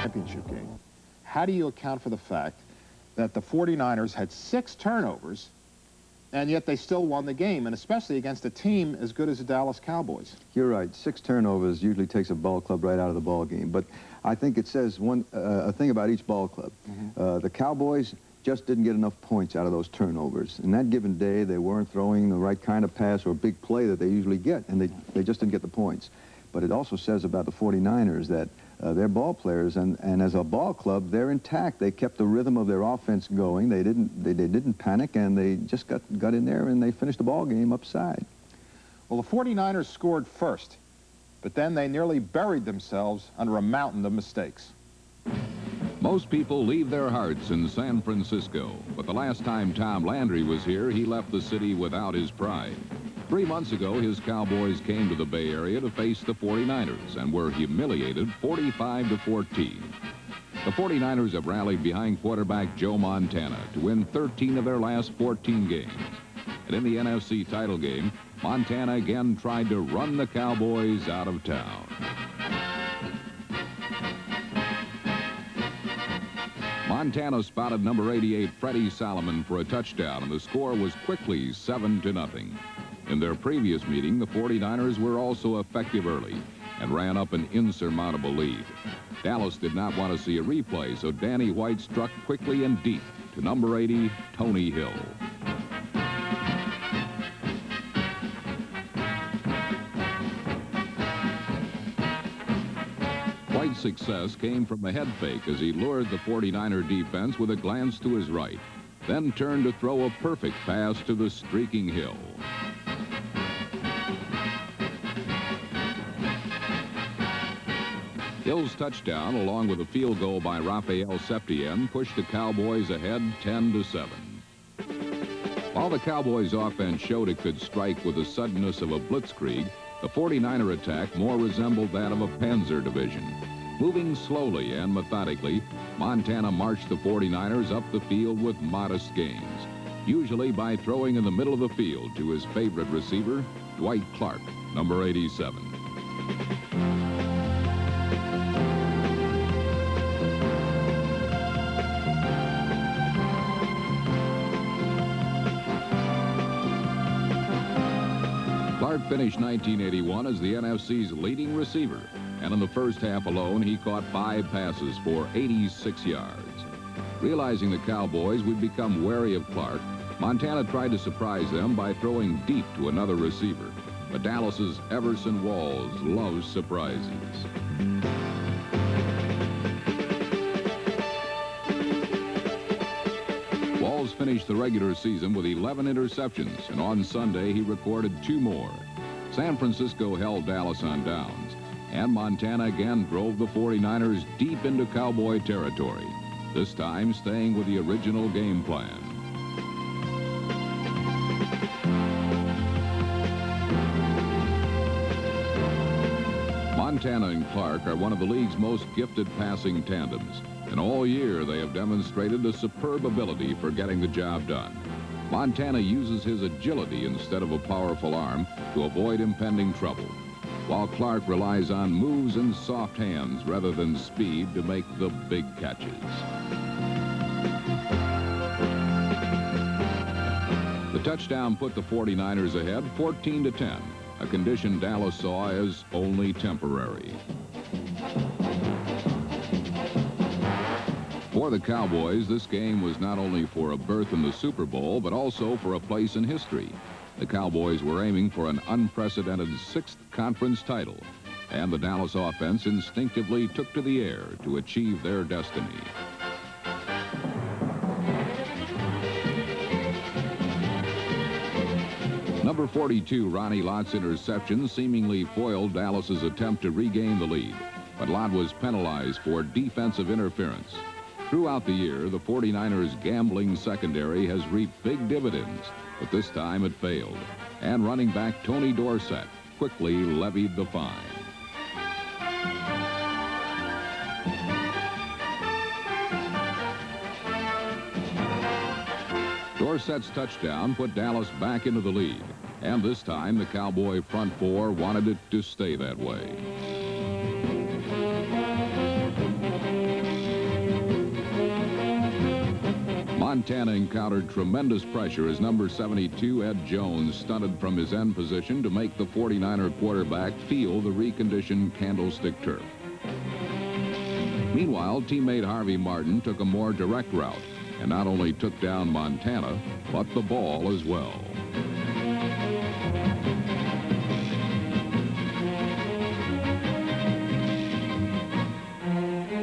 championship game. How do you account for the fact that the 49ers had 6 turnovers, and yet they still won the game, and especially against a team as good as the Dallas Cowboys? You're right. 6 turnovers usually takes a ball club right out of the ball game. But I think it says a thing about each ball club. The Cowboys just didn't get enough points out of those turnovers. In that given day, they weren't throwing the right kind of pass or big play that they usually get, and they just didn't get the points. But it also says about the 49ers that they're ball players, and as a ball club, they're intact. They kept the rhythm of their offense going. They didn't panic, and they just got in there, and they finished the ball game upside. Well, the 49ers scored first, but then they nearly buried themselves under a mountain of mistakes. Most people leave their hearts in San Francisco, but the last time Tom Landry was here, he left the city without his pride. 3 months ago, his Cowboys came to the Bay Area to face the 49ers and were humiliated 45-14. The 49ers have rallied behind quarterback Joe Montana to win 13 of their last 14 games. And in the NFC title game, Montana again tried to run the Cowboys out of town. Montana spotted number 88 Freddie Solomon for a touchdown, and the score was quickly 7-0. In their previous meeting, the 49ers were also effective early and ran up an insurmountable lead. Dallas did not want to see a replay, so Danny White struck quickly and deep to number 80, Tony Hill. White's success came from a head fake as he lured the 49er defense with a glance to his right, then turned to throw a perfect pass to the streaking Hill. Hill's touchdown, along with a field goal by Rafael Septien, pushed the Cowboys ahead 10-7. While the Cowboys' offense showed it could strike with the suddenness of a blitzkrieg, the 49er attack more resembled that of a Panzer division. Moving slowly and methodically, Montana marched the 49ers up the field with modest gains, usually by throwing in the middle of the field to his favorite receiver, Dwight Clark, number 87. Clark finished 1981 as the NFC's leading receiver, and in the first half alone, he caught 5 passes for 86 yards. Realizing the Cowboys would become wary of Clark, Montana tried to surprise them by throwing deep to another receiver. But Dallas's Everson Walls loves surprises. Walls finished the regular season with 11 interceptions, and on Sunday he recorded 2 more. San Francisco held Dallas on downs, and Montana again drove the 49ers deep into Cowboy territory, this time staying with the original game plan. Montana and Clark are one of the league's most gifted passing tandems, and all year they have demonstrated a superb ability for getting the job done. Montana uses his agility instead of a powerful arm to avoid impending trouble, while Clark relies on moves and soft hands rather than speed to make the big catches. The touchdown put the 49ers ahead 14-10, a condition Dallas saw as only temporary. For the Cowboys, this game was not only for a berth in the Super Bowl, but also for a place in history. The Cowboys were aiming for an unprecedented 6th conference title, and the Dallas offense instinctively took to the air to achieve their destiny. Number 42, Ronnie Lott's interception seemingly foiled Dallas's attempt to regain the lead, but Lott was penalized for defensive interference. Throughout the year, the 49ers' gambling secondary has reaped big dividends, but this time it failed, and running back Tony Dorsett quickly levied the fine. Dorsett's touchdown put Dallas back into the lead, and this time the Cowboy front four wanted it to stay that way. Montana encountered tremendous pressure as number 72, Ed Jones, stunted from his end position to make the 49er quarterback feel the reconditioned candlestick turf. Meanwhile, teammate Harvey Martin took a more direct route and not only took down Montana, but the ball as well.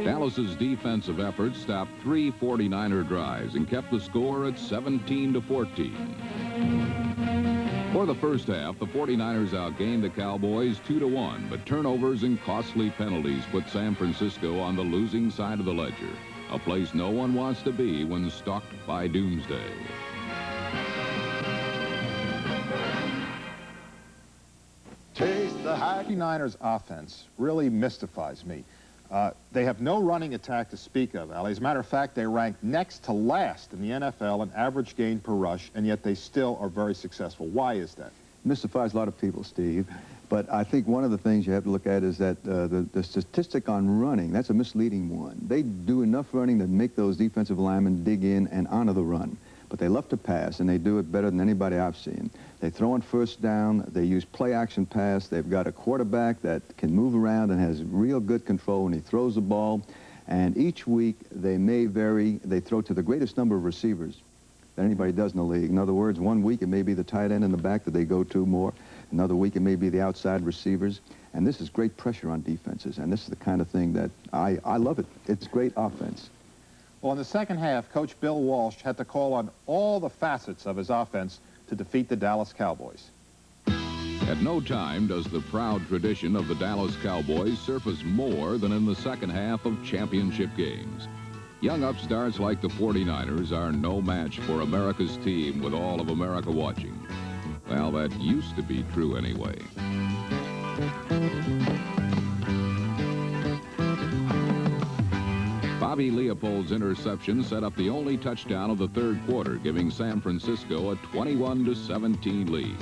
Dallas's defensive effort stopped 3 49er drives and kept the score at 17-14. For the first half, the 49ers outgained the Cowboys 2-1, but turnovers and costly penalties put San Francisco on the losing side of the ledger, a place no one wants to be when stalked by doomsday. The 49ers offense really mystifies me. They have no running attack to speak of, Ali. As a matter of fact, they rank next to last in the NFL in average gain per rush, and yet they still are very successful. Why is that? Mystifies a lot of people, Steve. But I think one of the things you have to look at is that the statistic on running, that's a misleading one. They do enough running to make those defensive linemen dig in and honor the run. But they love to pass, and they do it better than anybody I've seen. They throw on first down. They use play-action pass. They've got a quarterback that can move around and has real good control when he throws the ball. And each week, they may vary. They throw to the greatest number of receivers that anybody does in the league. In other words, one week it may be the tight end in the back that they go to more. Another week it may be the outside receivers. And this is great pressure on defenses. And this is the kind of thing that I love it. It's great offense. Well, in the second half, Coach Bill Walsh had to call on all the facets of his offense to defeat the Dallas Cowboys. At no time does the proud tradition of the Dallas Cowboys surface more than in the second half of championship games. Young upstarts like the 49ers are no match for America's team with all of America watching. Well, that used to be true anyway. Bobby Leopold's interception set up the only touchdown of the third quarter, giving San Francisco a 21-17 lead.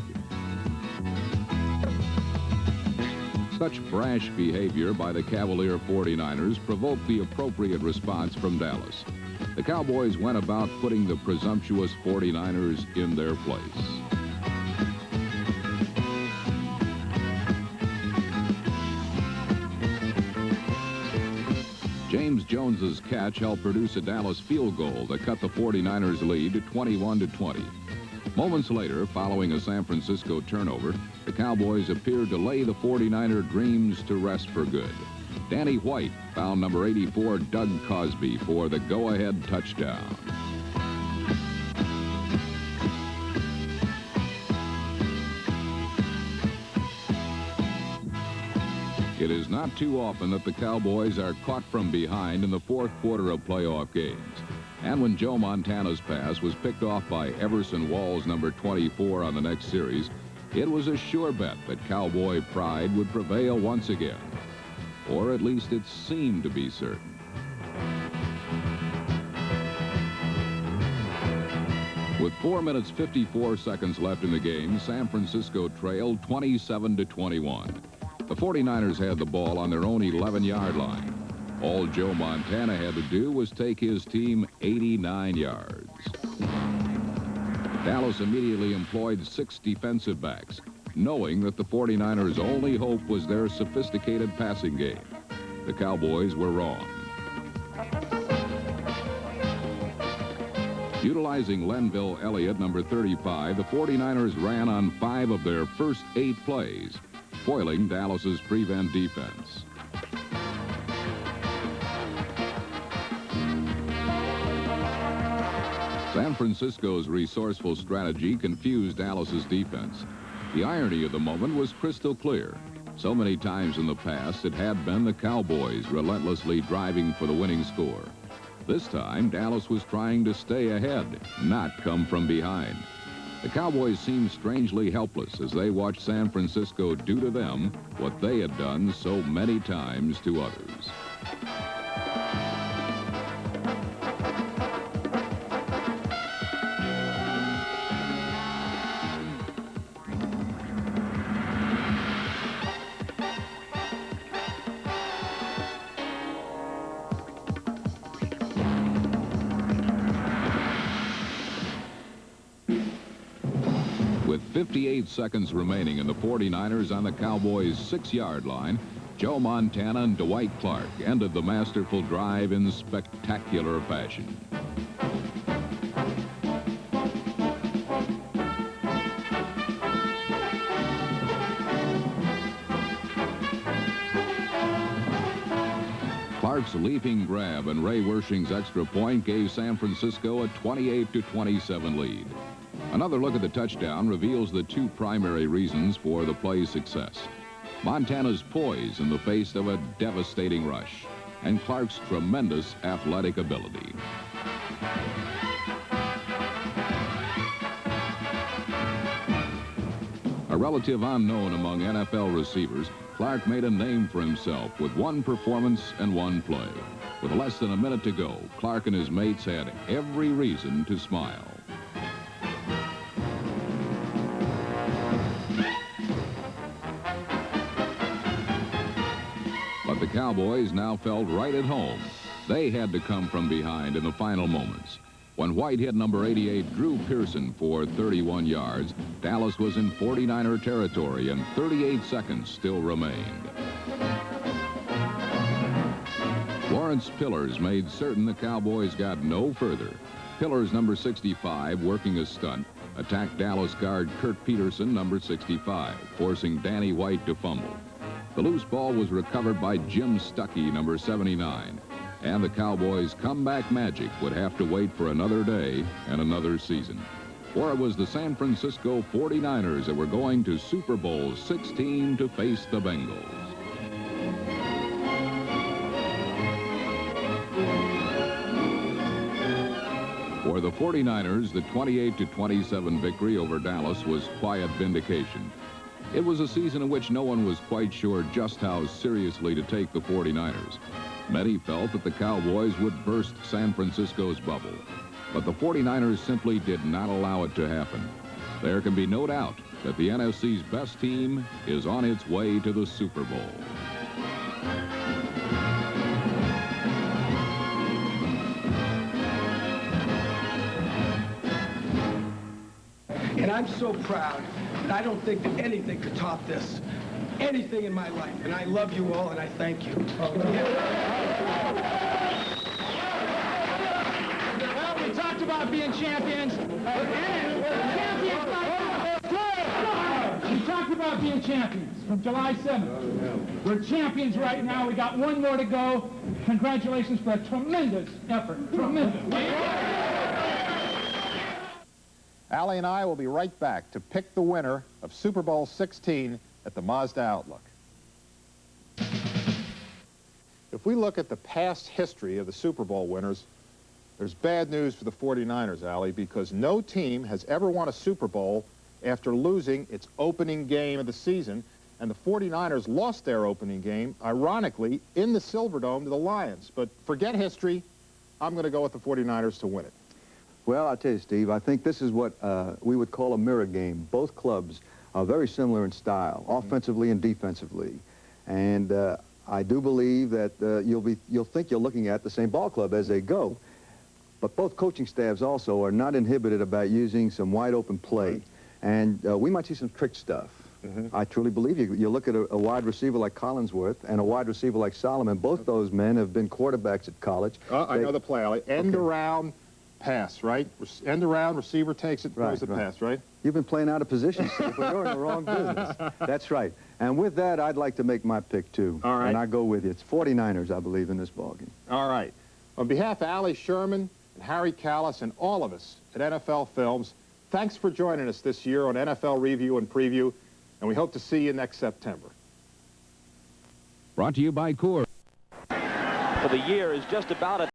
Such brash behavior by the Cavalier 49ers provoked the appropriate response from Dallas. The Cowboys went about putting the presumptuous 49ers in their place. James Jones's catch helped produce a Dallas field goal that cut the 49ers lead to 21-20. Moments later, following a San Francisco turnover, the Cowboys appeared to lay the 49er dreams to rest for good. Danny White found number 84 Doug Cosby for the go-ahead touchdown. It is not too often that the Cowboys are caught from behind in the fourth quarter of playoff games. And when Joe Montana's pass was picked off by Everson Walls, number 24, on the next series, it was a sure bet that Cowboy pride would prevail once again. Or at least it seemed to be certain. With 4 minutes 54 seconds left in the game, San Francisco trailed 27-21. The 49ers had the ball on their own 11-yard line. All Joe Montana had to do was take his team 89 yards. Dallas immediately employed 6 defensive backs, knowing that the 49ers' only hope was their sophisticated passing game. The Cowboys were wrong. Utilizing Lenville Elliott, number 35, the 49ers ran on 5 of their first 8 plays, foiling Dallas's prevent defense. San Francisco's resourceful strategy confused Dallas's defense. The irony of the moment was crystal clear. So many times in the past, it had been the Cowboys relentlessly driving for the winning score. This time, Dallas was trying to stay ahead, not come from behind. The Cowboys seemed strangely helpless as they watched San Francisco do to them what they had done so many times to others. 58 seconds remaining in the 49ers on the Cowboys' 6-yard line, Joe Montana and Dwight Clark ended the masterful drive in spectacular fashion. Clark's leaping grab and Ray Wersching's extra point gave San Francisco a 28-27 lead. Another look at the touchdown reveals the two primary reasons for the play's success: Montana's poise in the face of a devastating rush, and Clark's tremendous athletic ability. A relative unknown among NFL receivers, Clark made a name for himself with one performance and one play. With less than a minute to go, Clark and his mates had every reason to smile. But the Cowboys now felt right at home. They had to come from behind in the final moments. When White hit number 88 Drew Pearson for 31 yards, Dallas was in 49er territory and 38 seconds still remained. Lawrence Pillars made certain the Cowboys got no further. Pillars, number 65, working a stunt, attacked Dallas guard Kurt Peterson, number 65, forcing Danny White to fumble. The loose ball was recovered by Jim Stuckey, number 79. And the Cowboys' comeback magic would have to wait for another day and another season. For it was the San Francisco 49ers that were going to Super Bowl 16 to face the Bengals. For the 49ers, the 28-27 victory over Dallas was quiet vindication. It was a season in which no one was quite sure just how seriously to take the 49ers. Many felt that the Cowboys would burst San Francisco's bubble, but the 49ers simply did not allow it to happen. There can be no doubt that the NFC's best team is on its way to the Super Bowl. And I'm so proud, and I don't think that anything could top this. Anything in my life, and I love you all, and I thank you. Well, we talked about being champions. We talked about being champions from July 7th. We're champions right now. We got one more to go. Congratulations for a tremendous effort. Tremendous. Allie and I will be right back to pick the winner of Super Bowl 16 at the Mazda Outlook. If we look at the past history of the Super Bowl winners, there's bad news for the 49ers, Allie, because no team has ever won a Super Bowl after losing its opening game of the season, and the 49ers lost their opening game, ironically, in the Silverdome to the Lions. But forget history. I'm going to go with the 49ers to win it. Well, I'll tell you, Steve, I think this is what we would call a mirror game. Both clubs are very similar in style, offensively and defensively. And I do believe that you'll think you're looking at the same ball club as they go. But both coaching staffs also are not inhibited about using some wide-open play. And we might see some trick stuff. I truly believe you. You look at a wide receiver like Collinsworth and a wide receiver like Solomon. Both those men have been quarterbacks at college. I know the play, Allie. End around, pass, right? End around, receiver takes it, throws the pass, right? You've been playing out of position, Steve, but you're in the wrong business. That's right. And with that, I'd like to make my pick, too. All right. And I go with you. It's 49ers, I believe, in this ballgame. All right. On behalf of Allie Sherman and Harry Callis and all of us at NFL Films, thanks for joining us this year on NFL Review and Preview, and we hope to see you next September. Brought to you by Coors. For the year is just about a